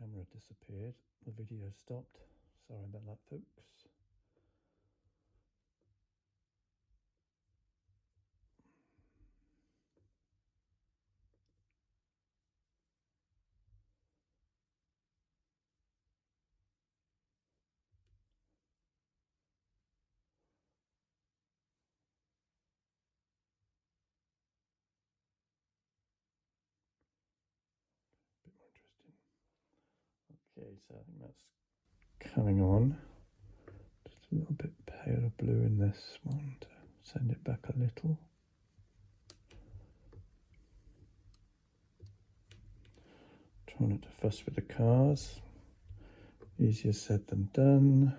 camera disappeared. The video stopped. Sorry about that, folks. A bit more interesting. Okay, so I think that's coming on. Just a little bit paler blue in this one to send it back a little. Try not to fuss with the cars. Easier said than done.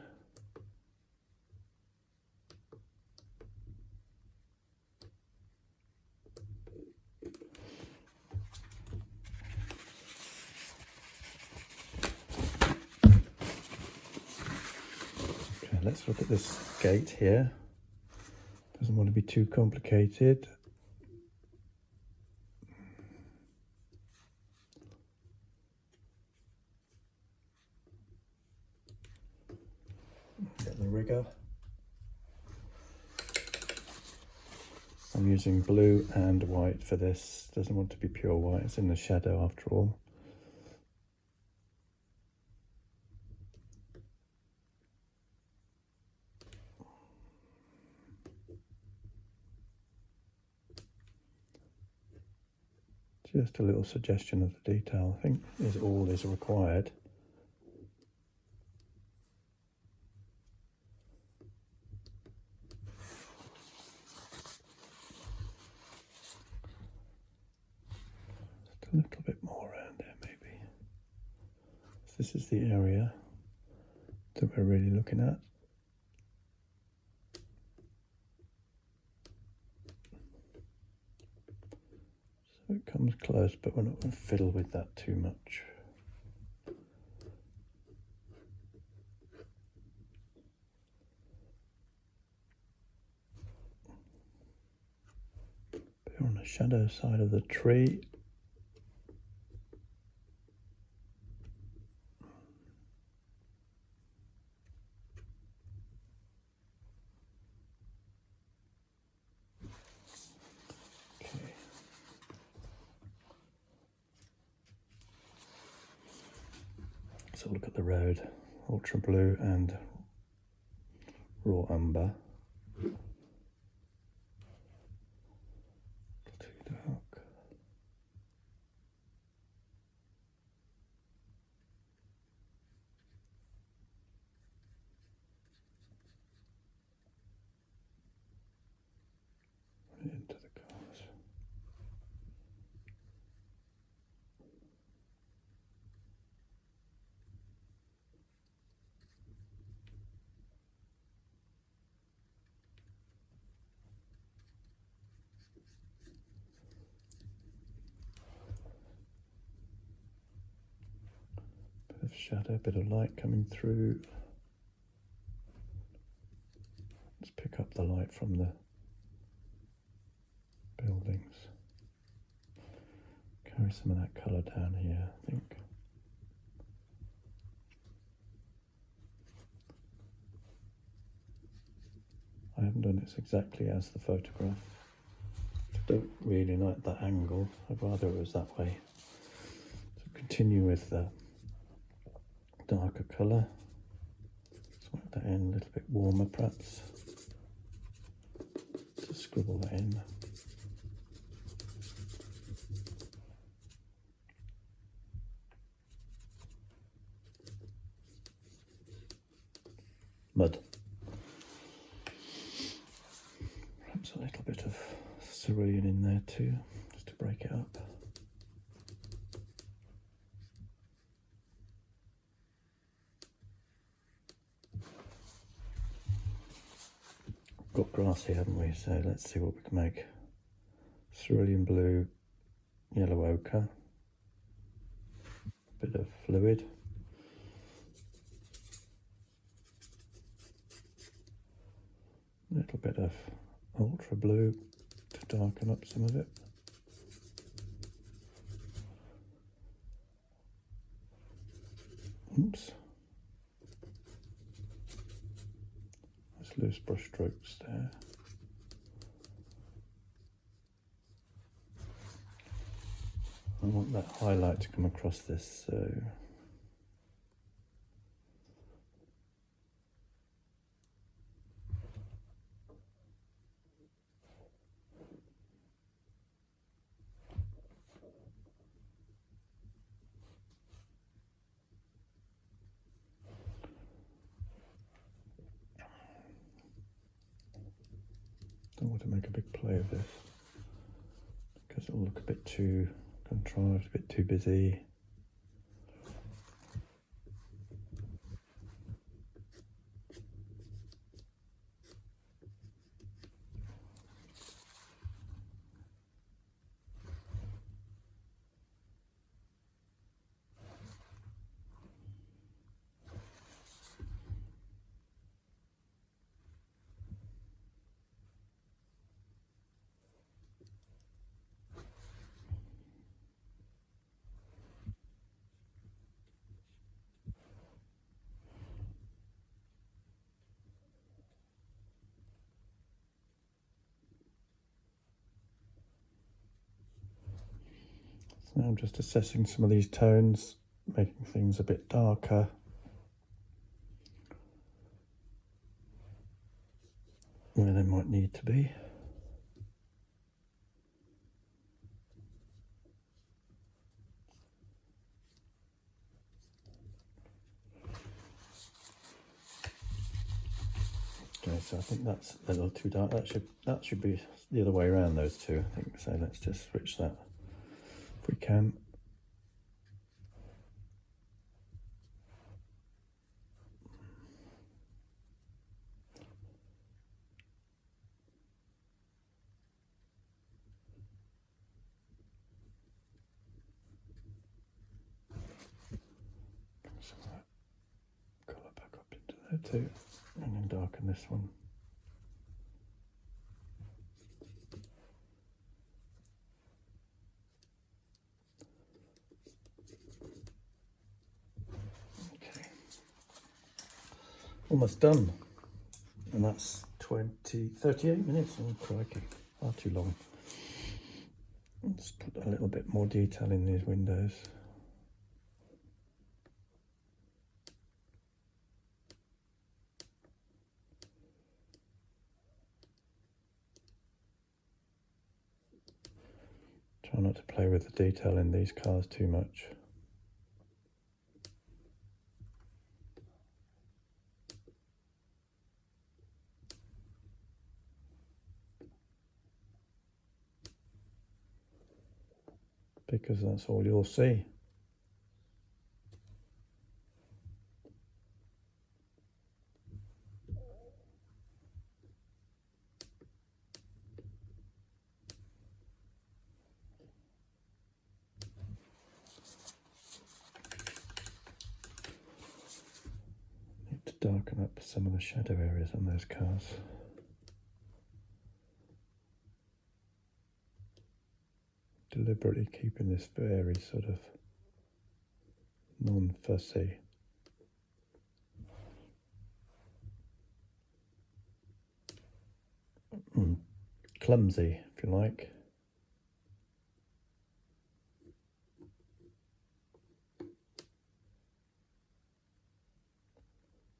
Okay, let's look at this gate here. Doesn't want to be too complicated. Get the rigger. I'm using blue and white for this. Doesn't want to be pure white, it's in the shadow after all. Just a little suggestion of the detail, I think, is all is required. Just a little bit more around there, maybe. So this is the area that we're really looking at. So it comes close, but we're not going to fiddle with that too much. But on the shadow side of the tree. So look at the road, ultra blue and raw umber. Too dark. Into the cars. Bit of shadow, bit of light coming through. Let's pick up the light from the buildings. Carry some of that colour down here, I think. I haven't done this exactly as the photograph. I don't really like that angle. I'd rather it was that way. So continue with the darker colour. Let's work that in a little bit warmer perhaps. Just scribble that in. Mud. Perhaps a little bit of cerulean in there too, just to break it up. Got grass here, haven't we? So let's see what we can make. Cerulean blue, yellow ochre, a bit of fluid. A little bit of ultra blue to darken up some of it. Oops. There's loose brush strokes there. I want that highlight to come across this, so don't want to make a big play of this because it'll look a bit too contrived, a bit too busy. So I'm just assessing some of these tones, making things a bit darker. Where they might need to be. Okay, so I think that's a little too dark. That should be the other way around, those two, I think. So let's just switch that if we can. Some of that colour back up into there too, and then darken this one. Okay, almost done, and that's 38 minutes. Oh crikey, far too long. Let's put a little bit more detail in these windows. Try not to play with the detail in these cars too much. Because that's all you'll see. Need to darken up some of the shadow areas on those cars. Deliberately keeping this very sort of non-fussy. Clumsy, if you like.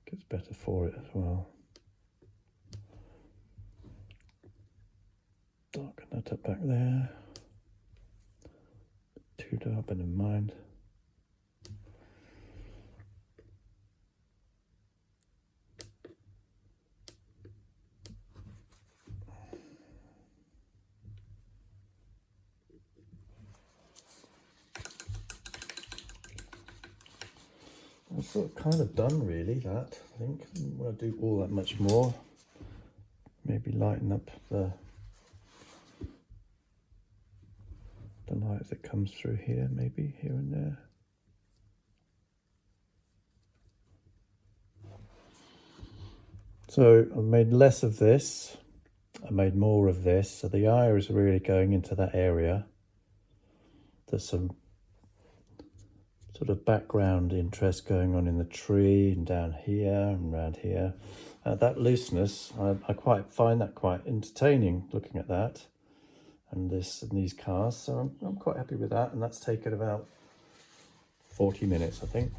Gets better for it as well. Darken that up back there. Too dark, but never mind. That's sort of kind of done really, that, I think. I don't want to do all that much more. Maybe lighten up the light as it comes through here, maybe here and there. So I've made less of this, I made more of this, so the eye is really going into that area. There's some sort sort of background interest going on in the tree and down here and around here. That looseness, I quite find that quite entertaining, looking at that and these cars. So I'm quite happy with that, and that's taken about 40 minutes, I think.